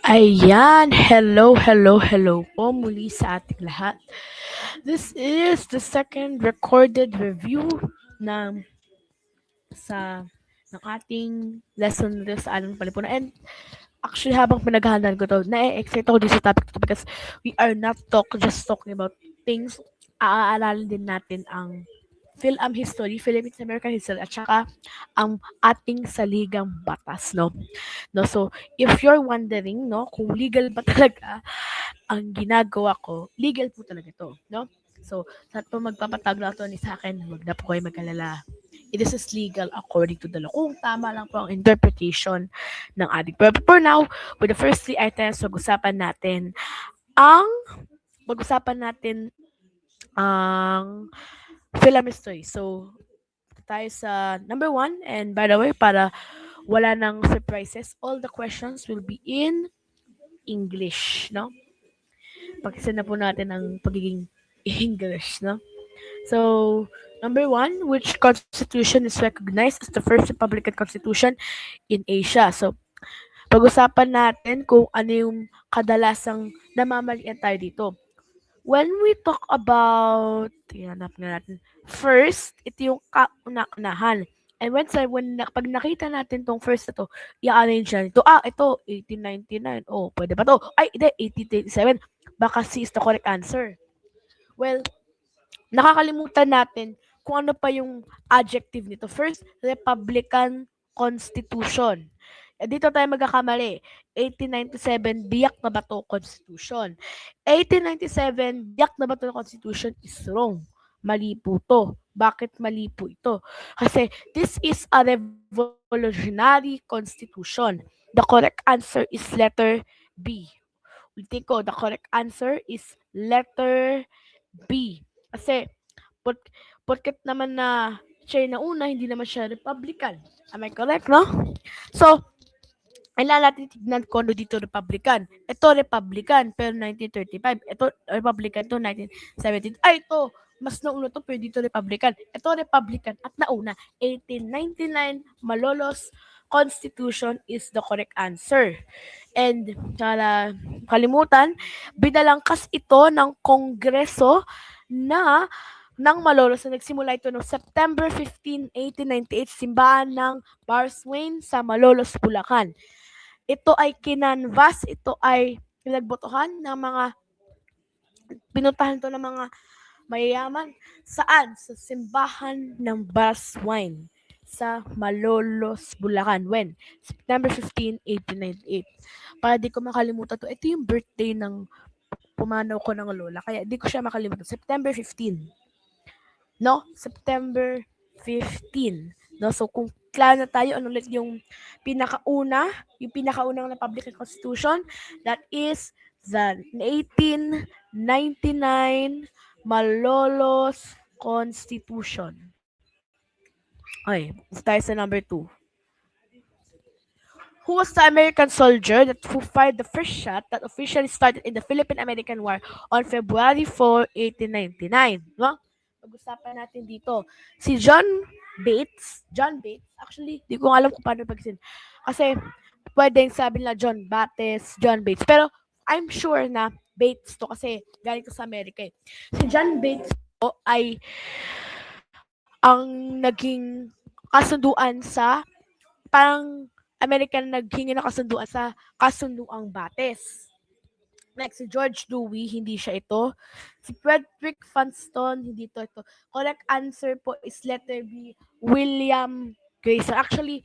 Ayan, hello po muli sa ating lahat. This is the second recorded review ng ng ating lesson dito sa Alan Palipunan. And actually, habang pinaghahandaan ko to, na-excite ako dito sa topic to because we are not just talking about things. Aaralin din natin ang history, Philippines American history, at saka ang ating saligang batas, no? So, if you're wondering, no, kung legal ba talaga ang ginagawa ko, legal po talaga ito, no? So, sa po magpapatag na ito ni sa akin, wag na po kayo mag-alala. This is legal according to the law. Kung tama lang po ang interpretation ng ating. But for now, with the first three items, mag-usapan natin ang film history. So, tayo sa number one. And by the way, para wala nang surprises, all the questions will be in English, no? Pag-send na po natin ang pagiging English, no? So, number one, which constitution is recognized as the first Republican Constitution in Asia? So, pag-usapan natin kung ano yung kadalasang namamalian tayo dito. When we talk about, hanap na natin, first, ito yung kauna-unahan. And pag nakita natin tong first na to, i-arrange na ito. Ito, 1899. Oh, pwede ba to? Ay, hindi, 1887. Baka C is the correct answer. Well, nakakalimutan natin kung ano pa yung adjective nito. First, Republican Constitution. Dito tayo magkakamali. 1897, biyak na ba to Constitution? 1897, biyak na ba to Constitution is wrong. Mali po to. Bakit mali po ito? Kasi this is a revolutionary constitution. The correct answer is letter B. Ulitin ko, the correct answer is letter B. Kasi, porket naman na siya yung nauna, hindi naman siya Republican. Am I correct, no? So, kailangan natin tignan kung ano dito Republican. Ito Republican, pero 1935. Ito Republican, ito 1917. Ito, mas nauna to, pero dito Republican. Ito Republican, at nauna, 1899, Malolos Constitution is the correct answer. And, kalimutan, binalangkas ito ng Kongreso ng Malolos na nagsimula ito noong September 15, 1898, simbahan ng Barswain sa Malolos, Bulacan. Ito ay kinanvas, ito ay pinagbotohan ng mga, pinuntahan to ng mga mayayaman. Saan? Sa simbahan ng Barswain sa Malolos, Bulacan. When? September 15, 1898. Para di ko makalimutan to, ito yung birthday ng pumanaw ko ng lola. Kaya di ko siya makalimutan. September 15. No? September 15. No? So, kung klaro na tayo, ano ulit yung pinakaunang Republican Constitution? That is the 1899 Malolos Constitution. Okay, tayo sa number 2. Who was the American soldier who fired the first shot that officially started in the Philippine-American War on February 4, 1899? No? Pag-usapan natin dito. Si John Bates, actually, di ko alam kung paano pagsin. Kasi, pwedeng sabi nila John Bates, John Bates. Pero, I'm sure na Bates to kasi galing to sa Amerika eh. Si John Bates to ay ang naging kasunduan sa parang American naghingi ng kasunduan sa kasunduang Bates. Next, si George Dewey, hindi siya ito. Si Frederick Funston, hindi ito. Correct answer po is letter B, William Grayson. Actually,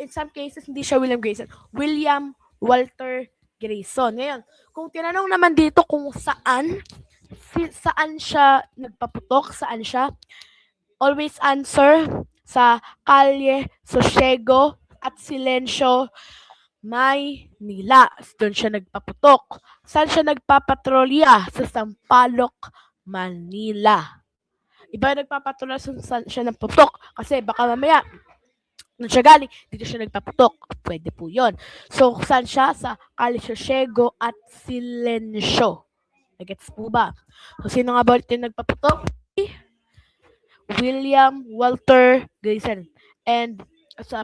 in some cases, hindi siya William Grayson. William Walter Grayson. Ngayon, kung tinanong naman dito kung saan siya nagpaputok, saan siya, always answer sa Kalye, Sosiego, at Silencio, Maynila. Doon siya nagpaputok. Saan siya nagpapatrolya? Sa Sampaloc, Manila. Iba nagpapatrolya saan siya nagpaputok. Kasi baka mamaya, nung siya galing, dito siya nagpaputok. Pwede po yon. So, saan siya? Sa Kalye, Sosiego, at Silencio. Nagets po ba? So, sino nga ba ulit yung nagpaputok? William Walter Grayson. And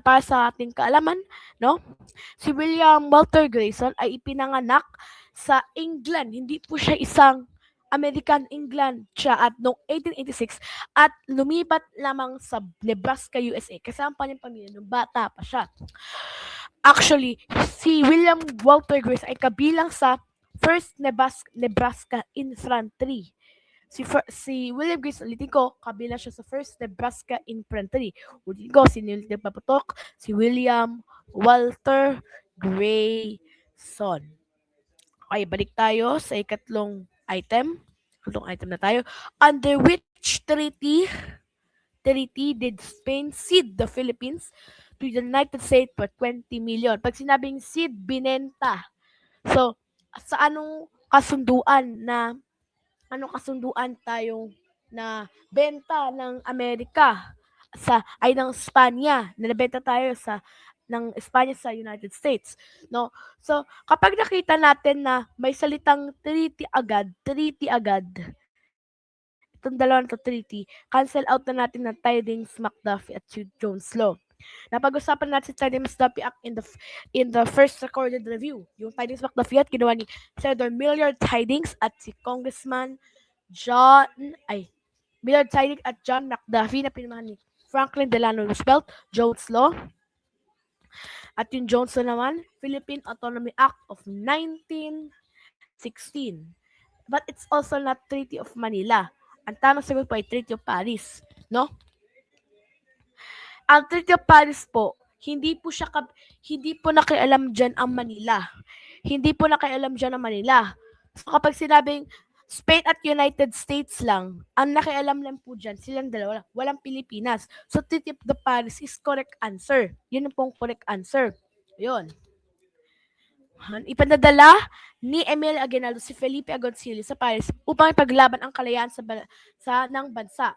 para sa ating kaalaman, no? Si William Walter Grayson ay ipinanganak sa England. Hindi po siya isang American England siya at noong 1886 at lumipat lamang sa Nebraska, USA. Kasama pa niya pamilya nung bata pa siya. Actually, si William Walter Grayson ay kabilang sa First Nebraska Infantry. Si William Grace, ulitin ko, kabilang siya sa First Nebraska Infantry. Ulitin ko, sino yung nagpaputok? Si William Walter Grayson. Okay, balik tayo sa ikatlong item. Ikatlong item na tayo. Under which treaty did Spain cede the Philippines to the United States for 20 million? Pag sinabing cede, binenta. So, sa anong kasunduan tayong na benta ng Amerika ng Espanya, na nabenta tayo ng Espanya sa United States, no? So, kapag nakita natin na may salitang treaty agad, itong dalawa na to treaty, cancel out na natin ng Tydings-McDuffie at Jones Law. Napag-usapan natin si Tydings-McDuffie Act in the first recorded review. Yung Tydings-McDuffie Act, ginawa ni Senator Millard Tydings at si Congressman Millard Tydings at John McDuffie na pinamahan ni Franklin Delano Roosevelt, Jones Law. At yung Jones Law naman, Philippine Autonomy Act of 1916. But it's also not Treaty of Manila. Ang tamang sagot po ay Treaty of Paris, no? Ang Treaty of Paris po, hindi po nakialam diyan ang Manila. Hindi po nakialam diyan ang Manila. So kapag sinabing Spain at United States lang, ang nakialam lang po diyan silang dalawa, walang Pilipinas. So Treaty of the Paris is correct answer. Yun ang pong correct answer. Yun. Ipanadala ni Emil Aguinaldo si Felipe Agoncillo sa Paris upang ipaglaban ang kalayaan ng bansa.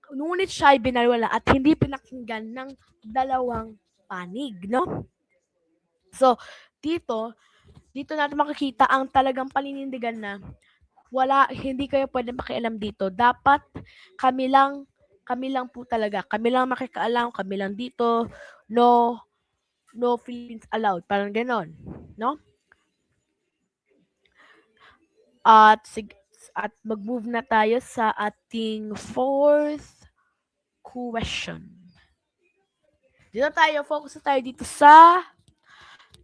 Ngunit siya ay binarwala at hindi pinakinggan ng dalawang panig, no? So, dito natin makikita ang talagang paninindigan na hindi kayo pwede makialam dito. Dapat kami lang po talaga. Kami lang makikaalam, kami lang dito. No Philippines allowed. Parang ganon, no? At mag-move na tayo sa ating fourth question. Focus tayo dito sa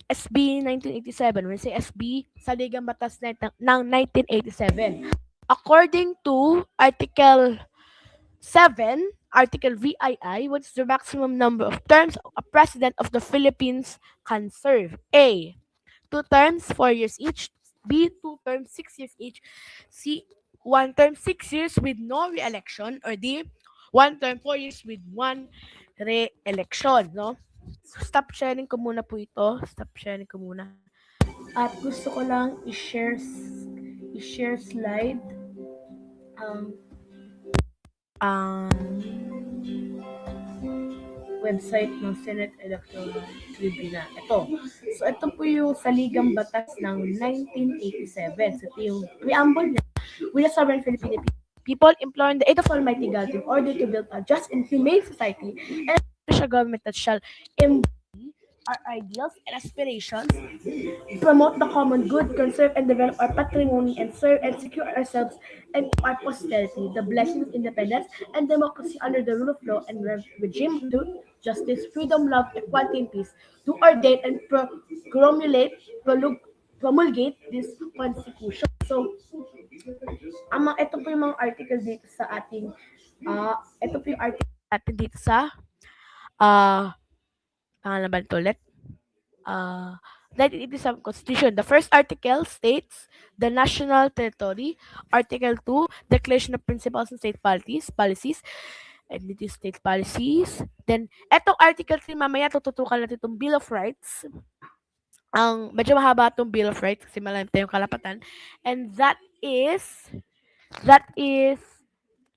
SB 1987. When say SB, Saligang Batas ng 1987. According to Article 7, Article VII, what is the maximum number of terms a President of the Philippines can serve? A, 2 terms, 4 years each. B, 2 terms, 6 years each. C, 1 term, 6 years with no re-election. Or D, 1 term, 4 years with 1 re-election, no? So, stop sharing ko muna po ito. Stop sharing ko muna. At gusto ko lang i-share slide website ng Senate Electoral Tribunal. So, ito po yung Saligang Batas ng 1987. So, ito yung preamble niya. We the sovereign Filipino people imploring the aid of Almighty God in order to build a just and humane society and a government that shall embody our ideals and aspirations, promote the common good, conserve and develop our patrimony, and serve and secure ourselves and our posterity, the blessings of independence and democracy under the rule of law and regime of truth, justice, freedom, love, equality, and peace, to ordain and promulgate this Constitution. So, ito po yung mga article dito sa ating, ito po yung article natin dito sa, pangalan ba ito ulit? 1987 Constitution. The first article states the national territory. Article 2, Declaration of Principles and State Policies. And it is state policies. Then, etong Article 3, mamaya tututukan natin itong Bill of Rights. Medyo mahaba itong Bill of Rights kasi malalim tayong karapatan. And that is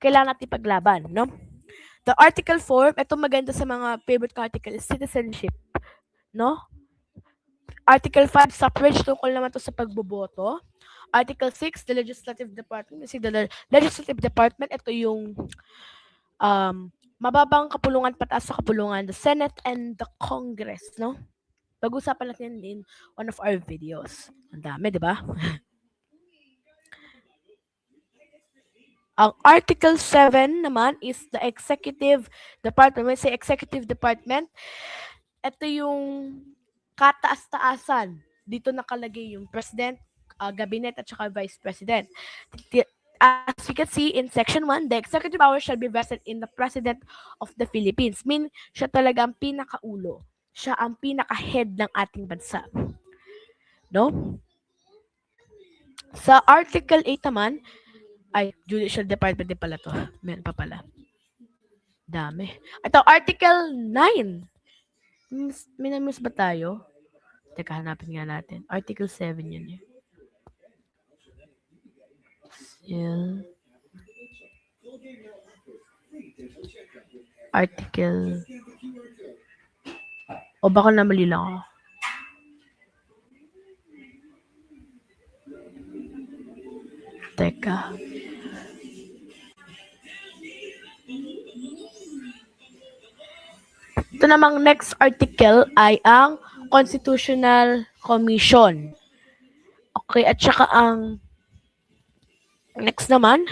kailangan natin paglaban, no? The Article 4, itong maganda sa mga favorite article is citizenship, no? Article 5, suffrage, tungkol naman to sa pagboboto. Article 6, the Legislative Department. Kasi the Legislative Department, ito yung mababang kapulungan pataas sa kapulungan, the Senate and the Congress, no? Pag-usapan natin in one of our videos. Ang dami, di ba? Ang Article 7 naman is the Executive Department. When I say Executive Department, ito yung kataas-taasan. Dito nakalagay yung President, Cabinet, at saka Vice President. As we can see in Section 1, the executive power shall be vested in the President of the Philippines. Mean, siya talaga ang pinakaulo. Siya ang pinaka-head ng ating bansa. No? Sa Article 8 naman, ay, Judicial Department din pala to. Meron pa pala. Dami. Ito, Article 9. May na-miss ba tayo? Teka, hanapin nga natin. Article 7 yun eh. Article. O baka namali lang ako. Teka. Ito namang next article ay ang Constitutional Commission. Okay, at saka ang next naman,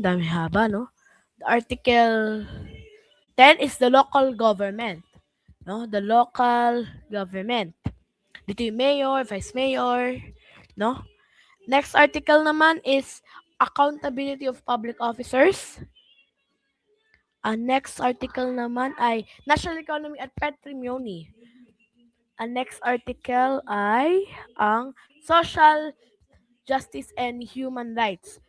dami haba, no? The Article 10 is the local government. No? The local government. Dito yung mayor, vice mayor, no? Next article naman is accountability of public officers. Ang next article naman ay national economy at patrimony. Ang next article ay ang social justice and human rights.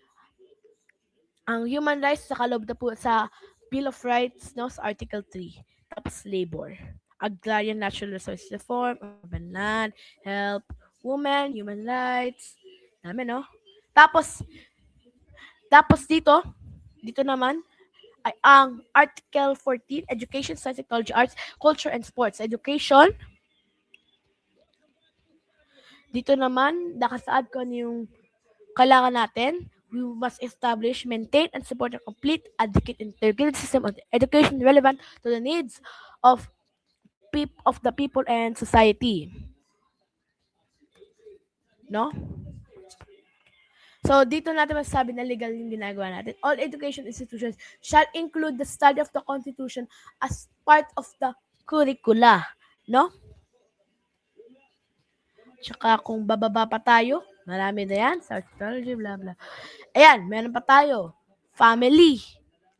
Ang human rights nakaloob na po sa Bill of Rights, no, sa Article 3. Tapos labor. Agrarian Natural Resources Reform, urban land, health, women, human rights. Dami, no? Tapos dito naman, ay ang Article 14, Education, Science, Technology, Arts, Culture, and Sports. Education. Dito naman, nakasaad ko ano yung kailangan natin. We must establish, maintain, and support a complete, adequate, integrated system of education relevant to the needs of the people and society. No? So, dito natin masasabi na legal yung ginagawa natin. All education institutions shall include the study of the Constitution as part of the curricula. No? Tsaka kung bababa pa tayo, marami na yan. Psychology, blah, blah. Ayan, meron pa tayo. Family.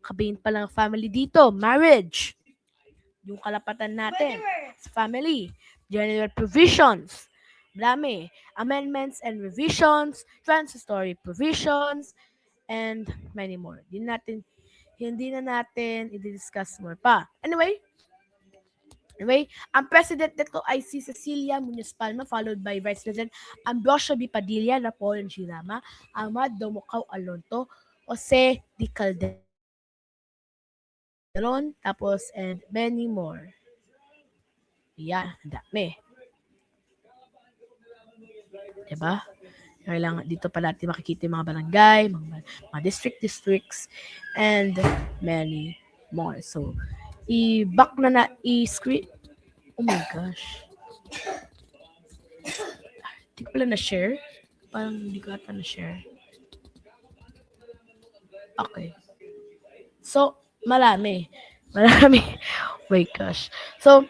Kabihin pa lang family dito. Marriage. Yung kalapatan natin. Family. General provisions. Dami. Amendments and revisions, transitory provisions, and many more. Hindi na natin i-discuss more pa. Anyway, ang president nito ay si Cecilia Muñoz Palma, followed by Vice President Ambrosio B. Padilla, Napoleon G. Rama, Ahmad Domocao Alonto, Jose D. Calderon, tapos, and many more. Yan, dami. Diba? Kailangan dito pa natin makikita yung mga barangay, mga districts, and many more. So, i-screen. Oh my gosh. Hindi ko pala na-share. Parang hindi ko ata na-share. Okay. So, marami. Oh my gosh. So,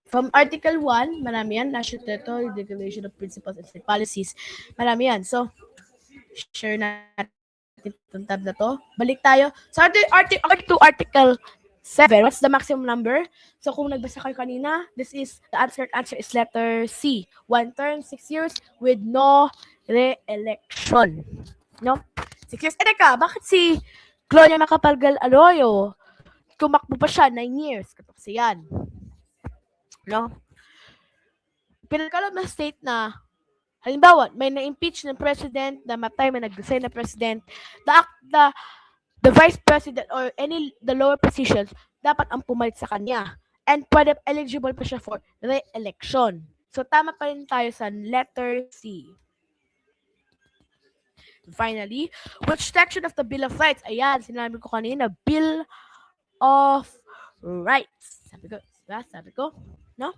from Article 1, marami yan. National Territory, Declaration of Principles and State Policies. Marami yan. So, share natin itong tab na to. Balik tayo. So, Article 7. What's the maximum number? So, kung nagbasa kayo kanina, the answer is letter C. 1 term, 6 years, with no re-election. No? 6 years. Teka, bakit si Gloria Macapagal Arroyo, tumakbo pa siya 9 years? Kasi yan. No? Pinagkaloob ng state na, halimbawa, may na-impeach ng president, namatay, may nag-resign na president, the vice president or the lower positions, dapat ang pumalit sa kanya. And pwede eligible pa siya for re-election. So, tama pa rin tayo sa letter C. Finally, which section of the Bill of Rights? Ayan, sinabi ko kanina, Bill of Rights. Sabi ko, no?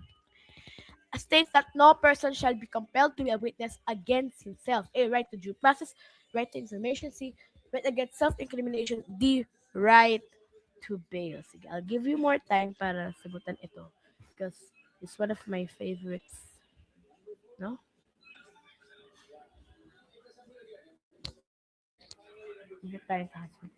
States that no person shall be compelled to be a witness against himself. A, right to due process, right to information. C, right against self-incrimination. D, right to bail. Sige, I'll give you more time para sagutan ito because it's one of my favorites. No? Hindi tayo sa husband.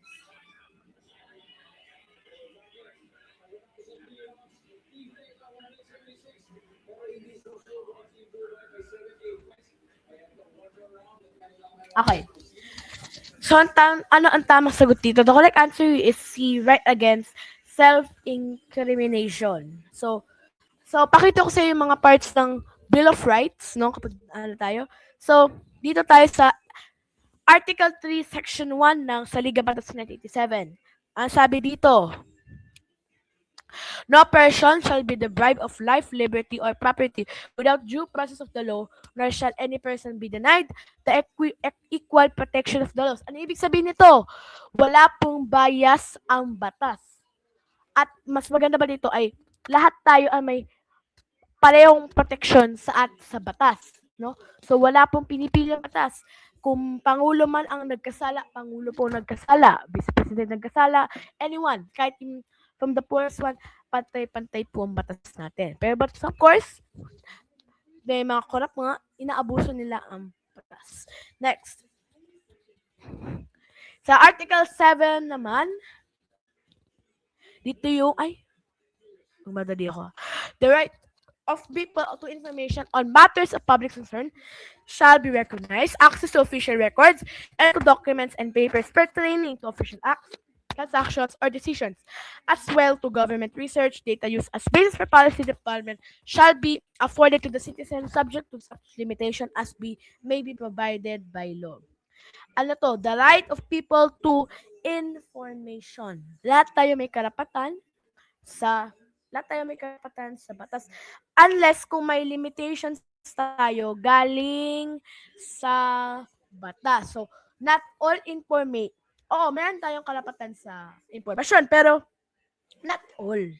Okay. So, ano ang tamang sagot dito? The correct answer is C, right against self-incrimination. So pakita ko sa iyo yung mga parts ng Bill of Rights, no? Kapag ano tayo. So, dito tayo sa Article 3, Section 1 ng Saliga Batas 1987. Ang sabi dito, no person shall be deprived of life, liberty, or property without due process of the law, nor shall any person be denied the equal protection of the laws. Ano ibig sabihin nito? Wala pong bias ang batas. At mas maganda ba dito ay lahat tayo ay may parehong protection sa batas, no? So wala pong pinipili ang batas. Kung pangulo man ang nagkasala, pangulo po nagkasala, vice president nagkasala, anyone, kahit from the poorest one, pantay-pantay po ang batas natin. Pero but of course, may mga korap mga inaabuso nila ang batas. Next. Sa Article 7 naman, dito yung, madali ako. The right of people to information on matters of public concern shall be recognized. Access to official records and to documents and papers pertaining to official acts, transactions, or decisions, as well to government research, data use as basis for policy development shall be afforded to the citizen subject to such limitation as may be provided by law. Ano to? The right of people to information. Lahat tayo may karapatan sa batas unless kung may limitations tayo galing sa batas. So, not all meron tayong karapatan sa impormasyon, pero not all.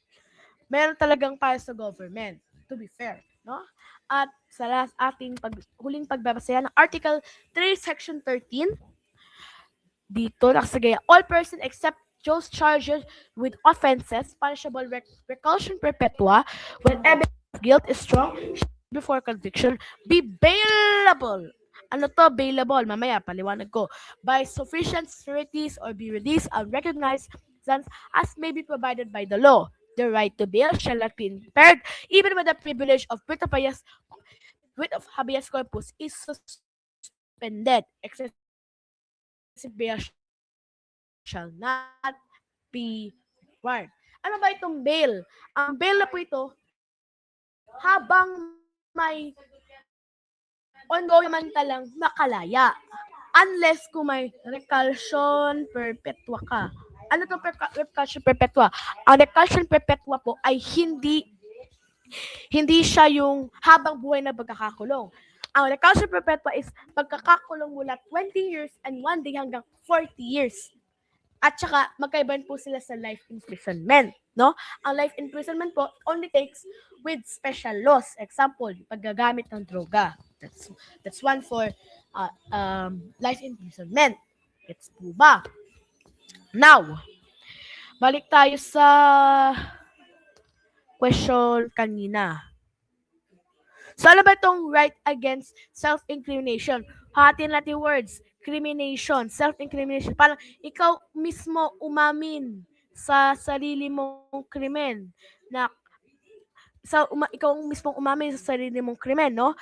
Meron talagang para sa government, to be fair, no? At sa huling pagbabasa ng Article 3, Section 13, dito nakasagaya, all person except those charged with offenses punishable reclusion perpetua when evidence of guilt is strong before conviction be bailable. Ano to bailable? Mamaya paliwanag ko. By sufficient sureties or be released on recognized as may be provided by the law. The right to bail shall not be impaired even when the privilege of writ of habeas corpus is suspended. Excessive bail shall not be required. Ano ba itong bail? Ang bail na po ito, habang may ongoing mantalang makalaya. Unless kung may reclusion perpetua ka. Ano to reclusion perpetua? Ang reclusion perpetua po ay hindi siya yung habang buhay na pagkakakulong. Ang reclusion perpetua is pagkakakulong mula 20 years and 1 day hanggang 40 years. At saka, magkaiban po sila sa life imprisonment, no? Ang life imprisonment po only takes with special laws. Example, paggagamit ng droga. That's one for life imprisonment. Gets po ba? Now, balik tayo sa question kanina. So, ano ba itong right against self-incrimination? Hatiin natin words. Crimination, self-incrimination. Parang ikaw mismo umamin sa sarili mong krimen. Ikaw mismong umamin sa sarili mong krimen, no?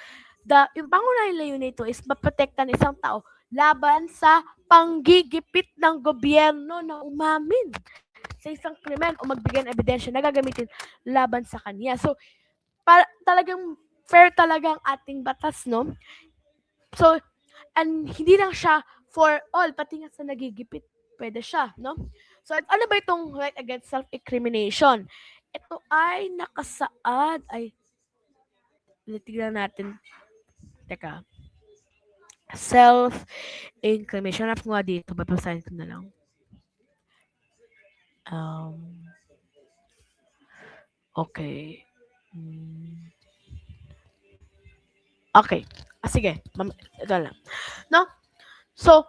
Yung pangunahing layunin nito is maprotektan isang tao laban sa panggigipit ng gobyerno na umamin sa isang krimen o magbigay ng ebidensya na gagamitin laban sa kanya. So, talagang fair talaga ang ating batas, no? So, and hindi lang siya for all, pati nga sa nagigipit, pwede siya, no? So, ano ba itong right against self-incrimination? Ito ay nakasaad, tignan natin. Teka. Self-inclination. Hanap ko nga dito. Babasahin ko na lang. Um, okay. Hmm. Okay. Sige. Ito lang. No? So,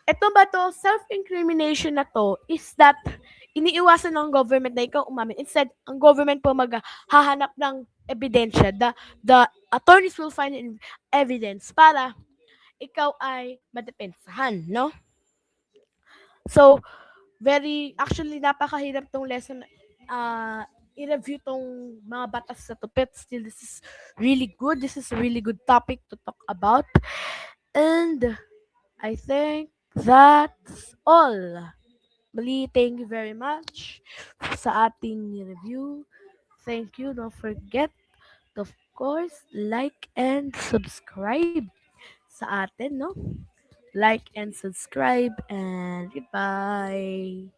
eto ba to, self-incrimination na to is that iniiwasan ng government na ikaw umamin. Instead, ang government po maghahanap ng ebidensya. The attorneys will find evidence para ikaw ay madepensahan, no? So, actually, napakahirap tong lesson, i-review tong mga batas sa to, but still, this is really good. This is a really good topic to talk about. And I think that's all. Mali, thank you very much sa ating review. Thank you. Don't forget to, of course, like and subscribe sa atin, no? Like and subscribe and goodbye.